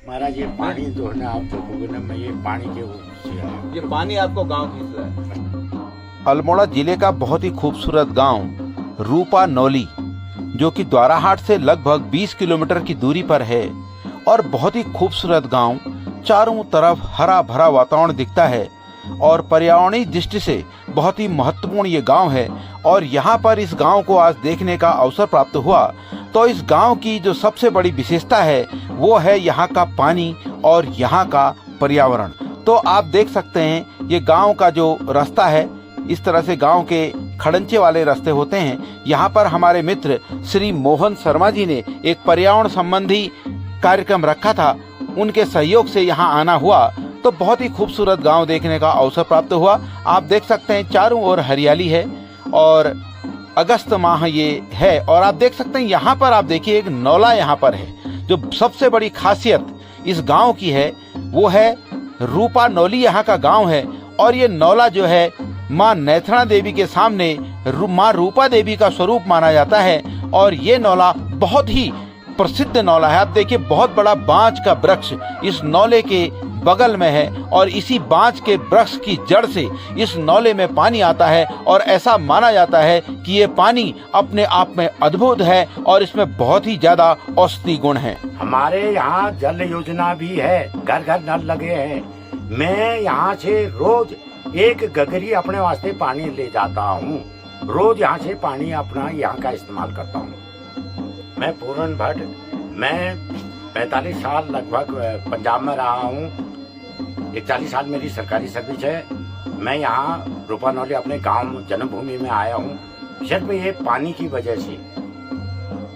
महाराज ये पानी जो है ना, आप देखोगे ना, मैं ये पानी के ऊपर ये पानी आपको गांव खींच रहा है। अल्मोड़ा जिले का बहुत ही खूबसूरत गांव रूपा नौली, जो कि द्वाराहाट से लगभग 20 किलोमीटर की दूरी पर है और बहुत ही खूबसूरत गांव। चारों तरफ हरा भरा वातावरण दिखता है और पर्यावरणीय दृष्टि से बहुत ही महत्वपूर्ण ये गांव है। और यहाँ पर इस गांव को आज देखने का अवसर प्राप्त हुआ तो इस गांव की जो सबसे बड़ी विशेषता है वो है यहाँ का पानी और यहाँ का पर्यावरण। तो आप देख सकते हैं ये गांव का जो रास्ता है, इस तरह से गांव के खड़ंचे वाले रास्ते होते हैं। यहाँ पर हमारे मित्र श्री मोहन शर्मा जी ने एक पर्यावरण संबंधी कार्यक्रम रखा था, उनके सहयोग से यहाँ आना हुआ तो बहुत ही खूबसूरत गांव देखने का अवसर प्राप्त हुआ। आप देख सकते हैं चारों ओर हरियाली है और अगस्त माह ये है। और आप देख सकते हैं यहाँ पर आप देखिए एक नौला यहाँ पर है। जो सबसे बड़ी खासियत इस गांव की है वो है रूपा नौली यहाँ का गांव है। और ये नौला जो है माँ नैथणा देवी के सामने माँ रूपा देवी का स्वरूप माना जाता है। और ये नौला बहुत ही प्रसिद्ध नौला है। आप देखिए बहुत बड़ा बांज का वृक्ष इस नौले के बगल में है और इसी बांज के वृक्ष की जड़ से इस नौले में पानी आता है। और ऐसा माना जाता है कि ये पानी अपने आप में अद्भुत है और इसमें बहुत ही ज्यादा औषधि गुण है। हमारे यहाँ जल योजना भी है, घर घर नल लगे हैं। मैं यहाँ से रोज एक गगरी अपने वास्ते पानी ले जाता हूँ। रोज यहाँ से पानी अपना यहाँ का इस्तेमाल करता हूँ। मैं पूरन भट्ट, मैं 45 साल लगभग पंजाब में रहा हूँ। 41 साल मेरी सरकारी सर्विस है। मैं यहाँ रूपा नौली अपने गांव जन्मभूमि में आया हूँ सिर्फ ये पानी की वजह से।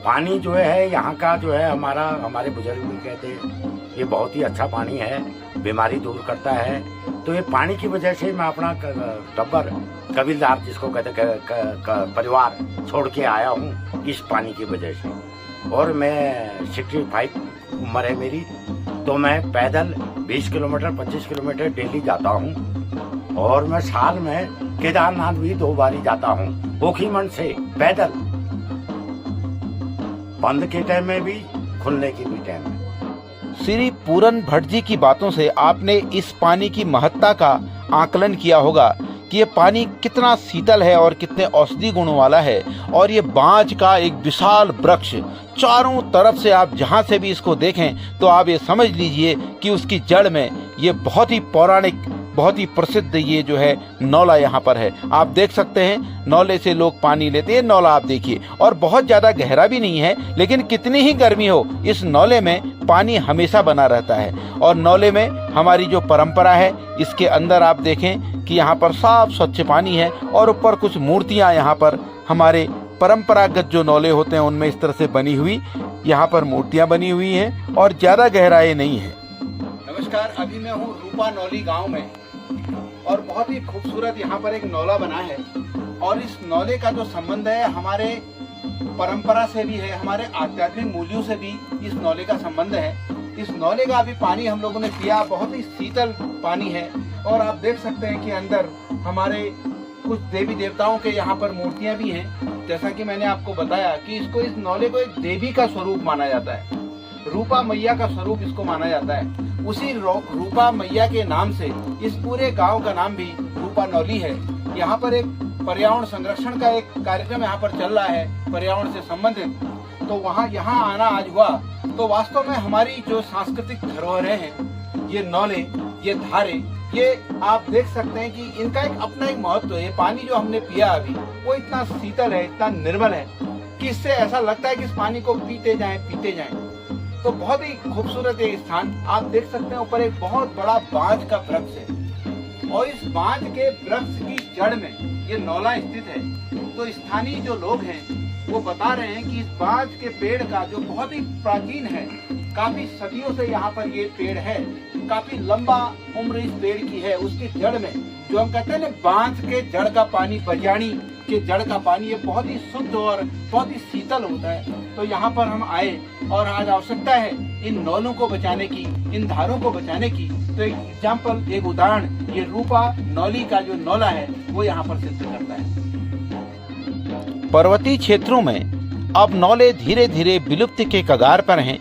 पानी जो है यहाँ का जो है हमारे बुजुर्ग भी कहते हैं ये बहुत ही अच्छा पानी है, बीमारी दूर करता है। तो ये पानी की वजह से मैं अपना टब्बर कबीलदार जिसको कहते परिवार छोड़ के आया हूँ इस पानी की वजह से। और मैं 65 उम्र है मेरी, तो मैं पैदल 20 किलोमीटर 25 किलोमीटर डेली जाता हूँ। और मैं साल में केदारनाथ भी 2 बार ही जाता हूँ, ओखीमंड से पैदल, बंद के टाइम में भी खुलने की भी टाइम में। श्री पूरन भट्ट जी की बातों से आपने इस पानी की महत्ता का आकलन किया होगा कि ये पानी कितना शीतल है और कितने औषधि गुणों वाला है। और ये बांज का एक विशाल वृक्ष, चारों तरफ से आप जहाँ से भी इसको देखें तो आप ये समझ लीजिए कि उसकी जड़ में ये बहुत ही पौराणिक, बहुत ही प्रसिद्ध ये जो है नौला यहाँ पर है। आप देख सकते हैं नौले से लोग पानी लेते हैं। नौला आप देखिए और बहुत ज़्यादा गहरा भी नहीं है, लेकिन कितनी ही गर्मी हो इस नौले में पानी हमेशा बना रहता है। और नौले में हमारी जो परंपरा है, इसके अंदर आप देखें कि यहाँ पर साफ स्वच्छ पानी है और ऊपर कुछ मूर्तियाँ यहाँ पर हमारे परंपरागत जो नौले होते हैं उनमें इस तरह से बनी हुई यहाँ पर मूर्तियाँ बनी हुई हैं और ज़्यादा गहराई नहीं है। नमस्कार, अभी मैं हूँ रूपा नौली गांव में और बहुत ही खूबसूरत यहाँ पर एक नौला बना है। और इस नौले का जो संबंध है हमारे परंपरा से भी है, हमारे आध्यात्मिक मूल्यों से भी इस नौले का संबंध है। इस नौले का अभी पानी हम लोगों ने पिया, बहुत ही शीतल पानी है। और आप देख सकते हैं कि अंदर हमारे कुछ देवी देवताओं के यहाँ पर मूर्तियाँ भी हैं। जैसा कि मैंने आपको बताया कि इस नौले को एक देवी का स्वरूप माना जाता है, रूपा मैया का स्वरूप इसको माना जाता है। उसी रूपा मैया के नाम से इस पूरे गांव का नाम भी रूपा नौली है। यहाँ पर एक पर्यावरण संरक्षण का एक कार्यक्रम यहाँ पर चल रहा है पर्यावरण से संबंधित, तो वहाँ यहाँ आना आज हुआ। तो वास्तव में हमारी जो सांस्कृतिक धरोहरें हैं, ये नौले, ये धारे, ये आप देख सकते हैं कि इनका एक अपना एक महत्व है। ये पानी जो हमने पिया अभी वो इतना शीतल है, इतना निर्मल है कि इससे ऐसा लगता है कि इस पानी को पीते जाएं। तो बहुत ही खूबसूरत ये स्थान आप देख सकते हैं। ऊपर एक बहुत बड़ा बांज का वृक्ष है और इस बांज के वृक्ष की जड़ में ये नौला स्थित है। तो स्थानीय जो लोग हैं वो बता रहे हैं कि इस बांज के पेड़ का जो बहुत ही प्राचीन है, काफी सदियों से यहाँ पर ये पेड़ है, काफी लंबा उम्र इस पेड़ की है। उसकी जड़ में जो हम कहते हैं ना बांज के जड़ का पानी, बजाणी के जड़ का पानी, ये बहुत ही शुद्ध और बहुत ही शीतल होता है। तो यहाँ पर हम आए और आज आवश्यकता है इन नौलों को बचाने की, इन धारों को बचाने की। तो एक एग्जाम्पल, एक उदाहरण ये रूपा नौली का जो नौला है वो यहाँ पर सिद्ध करता है। पर्वतीय क्षेत्रों में अब नौले धीरे धीरे विलुप्ति के कगार पर हैं,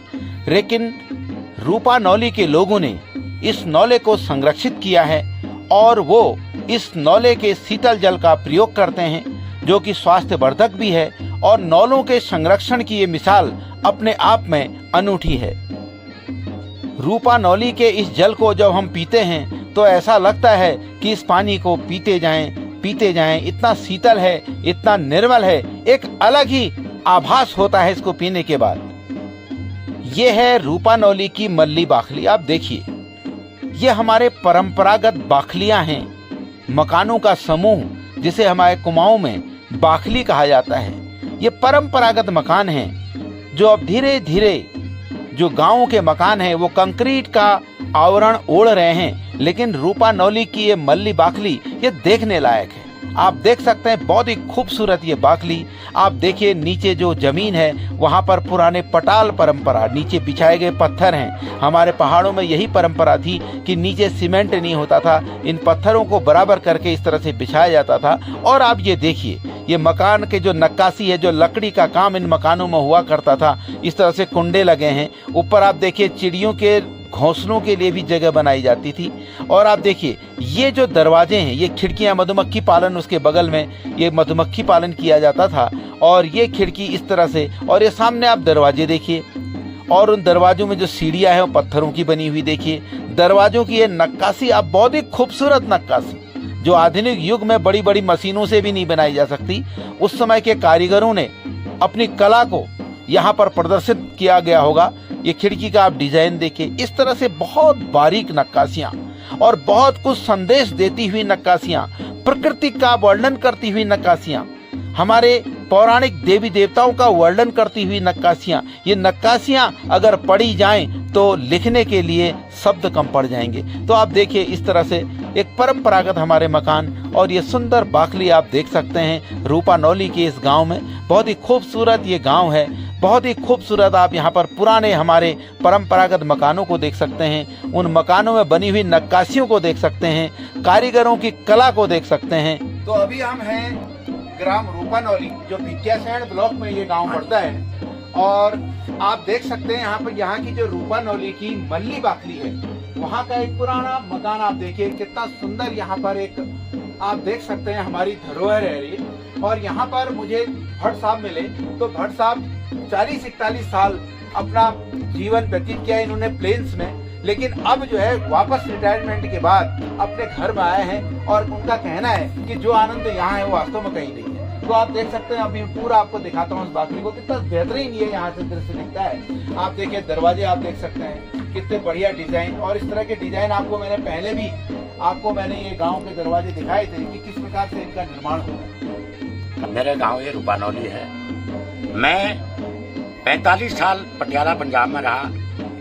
लेकिन रूपा नौली के लोगों ने इस नौले को संरक्षित किया है और वो इस नौले के शीतल जल का प्रयोग करते हैं, जो कि स्वास्थ्यवर्धक भी है और नौलों के संरक्षण की ये मिसाल अपने आप में अनूठी है। रूपा नौली के इस जल को जब हम पीते हैं तो ऐसा लगता है कि इस पानी को पीते जाएं, इतना शीतल है, इतना निर्मल है, एक अलग ही आभास होता है इसको पीने के बाद। ये है रूपा नौली की मल्ली बाखली। आप देखिए, ये हमारे परंपरागत बाखलियां हैं, मकानों का समूह जिसे हमारे कुमाऊं में बाखली कहा जाता है। ये परंपरागत मकान हैं जो अब धीरे धीरे जो गांवों के मकान हैं वो कंक्रीट का आवरण ओढ़ रहे हैं, लेकिन रूपा नौली की ये मल्ली बाखली ये देखने लायक है। आप देख सकते हैं बहुत ही खूबसूरत ये बाखली। आप देखिए नीचे जो जमीन है वहाँ पर पुराने पटाल परंपरा, नीचे बिछाए गए पत्थर हैं। हमारे पहाड़ों में यही परंपरा थी कि नीचे सीमेंट नहीं होता था, इन पत्थरों को बराबर करके इस तरह से बिछाया जाता था। और आप ये देखिए, ये मकान के जो नक्काशी है, जो लकड़ी का काम इन मकानों में हुआ करता था, इस तरह से कुंडे लगे हैं। ऊपर आप देखिए चिड़ियों के घोंसलों के लिए भी जगह बनाई जाती थी। और आप देखिए ये जो दरवाजे हैं, ये खिड़कियां, मधुमक्खी पालन उसके बगल में ये मधुमक्खी पालन किया जाता था। और ये खिड़की इस तरह से, और ये सामने आप दरवाजे देखिए, और उन दरवाजों में जो सीढ़ियां हैं वो पत्थरों की बनी हुई देखिए। दरवाजों की ये नक्काशी, आप बहुत ही खूबसूरत नक्काशी, जो आधुनिक युग में बड़ी बड़ी मशीनों से भी नहीं बनाई जा सकती, उस समय के कारीगरों ने अपनी कला को यहाँ पर प्रदर्शित किया गया होगा। ये खिड़की का आप डिजाइन देखिए, इस तरह से बहुत बारीक नक्काशियां और बहुत कुछ संदेश देती हुई नक्काशियां, प्रकृति का वर्णन करती हुई नक्काशियां, हमारे पौराणिक देवी देवताओं का वर्णन करती हुई नक्काशियां। ये नक्काशियां अगर पढ़ी जाएं तो लिखने के लिए शब्द कम पड़ जाएंगे। तो आप देखिए इस तरह से एक परंपरागत हमारे मकान और ये सुंदर बाखली आप देख सकते हैं रूपा नौली के इस गांव में। बहुत ही खूबसूरत ये गांव है, बहुत ही खूबसूरत। आप यहाँ पर पुराने हमारे परंपरागत मकानों को देख सकते हैं, उन मकानों में बनी हुई नक्काशियों को देख सकते हैं, कारीगरों की कला को देख सकते हैं। तो अभी हम हैं ग्राम रूपा नौली, जो भिकियासैंण ब्लॉक में ये गांव पड़ता है। और आप देख सकते हैं यहाँ पर यहाँ की जो रूपा नौली की मल्ली बाखली है, वहाँ का एक पुराना मकान आप देखिए, कितना सुंदर। यहाँ पर एक आप देख सकते हैं हमारी धरोहर है ये। और यहाँ पर मुझे भट्ट साहब मिले, तो भट्ट साहब 40-41 साल अपना जीवन व्यतीत किया इन्होंने प्लेन्स में, लेकिन अब जो है वापस रिटायरमेंट के बाद अपने घर में आए हैं। और उनका कहना है कि जो आनंद यहाँ है वो वास्तव में कहीं नहीं है। तो आप देख सकते हैं, अभी पूरा आपको दिखाता हूँ इस बाखली को, कितना बेहतरीन ये यहाँ से दृश्य दिखता है। आप देखिए दरवाजे आप देख सकते हैं, कितने बढ़िया डिजाइन। और इस तरह के डिजाइन आपको मैंने पहले भी ये गाँव के दरवाजे दिखाए थे कि किस प्रकार से इनका निर्माण हुआ। मेरा गांव ये रूपा नौली है। मैं 45 साल पटियाला पंजाब में रहा।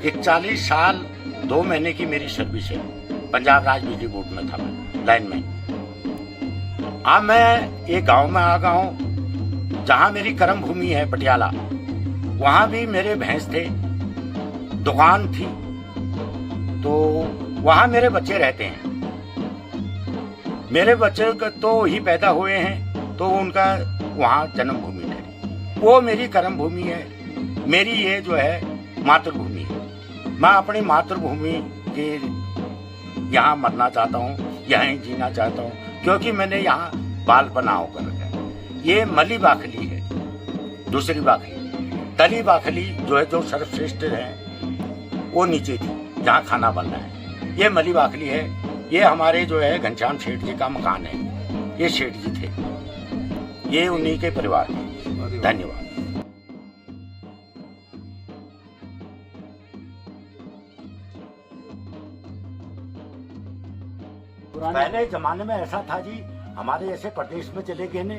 41 साल 2 महीने की मेरी सर्विस है, पंजाब राज्य बिजली बोर्ड में था मैं लाइन में। अब मैं एक गांव में आ गया हूँ जहाँ मेरी कर्म भूमि है पटियाला। वहाँ भी मेरे भैंस थे, दुकान थी, तो वहाँ मेरे बच्चे रहते हैं। मेरे बच्चे तो ही पैदा हुए हैं, तो उनका वहाँ जन्मभूमि है, वो मेरी कर्म भूमि है। मेरी ये जो है मातृभूमि है। मैं अपनी मातृभूमि के यहाँ मरना चाहता हूँ, यहाँ जीना चाहता हूँ, क्योंकि मैंने यहाँ बाल बना होकर रखा है। ये मली बाखली है, दूसरी बाखली तली बाखली जो है, जो सर्वश्रेष्ठ है, वो नीचे थी जहाँ खाना बन रहा है। ये मली बाखली है। ये हमारे जो है घनश्याम सेठ जी का मकान है। ये सेठ जी थे, ये उन्हीं के परिवार के। धन्यवाद। पहले जमाने में ऐसा था जी, हमारे ऐसे प्रदेश में चले गए ने,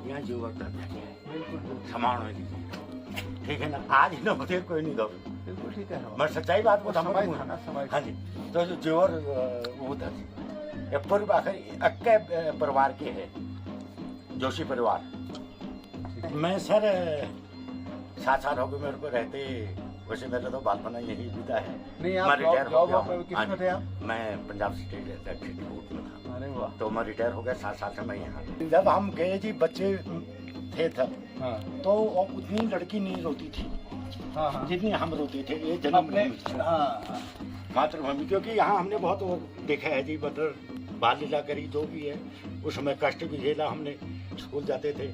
यहाँ जीवर समान हो, ठीक है ना। आज ही ना होते कोई नहीं दो, बिल्कुल ठीक है। मैं सच्चाई बात को समझ। हाँ जी, तो जीवर वो था ये पूर्व अक्के परिवार के है, जोशी परिवार। मैं सर 7 साल हो गए मेरे को रहते। वैसे मेरा तो बालपना यही बीता है। नहीं, आप किसमें थे आप? मैं पंजाब स्टेट इलेक्ट्रिसिटी बोर्ड में था। अरे वाह। तो मैं रिटायर हो गया 7 साल से मैं यहाँ। जब हम गए जी, बच्चे थे तब, तो उतनी लड़की नहीं रोती थी। हाँ हाँ जितनी हम रोते थे ये अपने जन्मभूमि हाँ मातृभूमि, क्योंकि यहाँ हमने बहुत वो देखा है जी, मतलब बाल लीला करी जो भी है, उस समय कष्ट भी झेला हमने। स्कूल जाते थे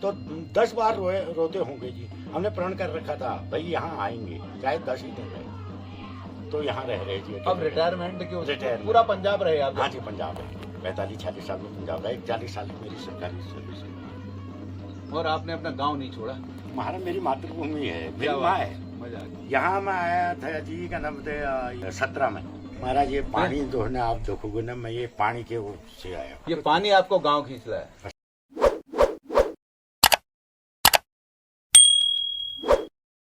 तो 10 बार रोते होंगे जी। हमने प्रण कर रखा था भाई यहाँ आएंगे, चाहे 10 ही दिन रहे, तो यहाँ रह रहे जी। अब रिटायरमेंट के उसमें रिटायरमेंट। पूरा पंजाब रहे आप? हाँ जी, पंजाब है। 45-46 साल में पंजाब रहा, 40 साल की मेरी सरकारी सर्विस है। और आपने अपना गांव नहीं छोड़ा? महाराज मेरी मातृभूमि है, मेरी क्या माँ बात है। मजा आ गया। यहाँ मैं आया था जी, का नाम थे 17 में। महाराज ये पानी जो है ना, आप देखोगे ना, मैं ये पानी के वो से आया। ये पानी आपको गांव खींच रहा है?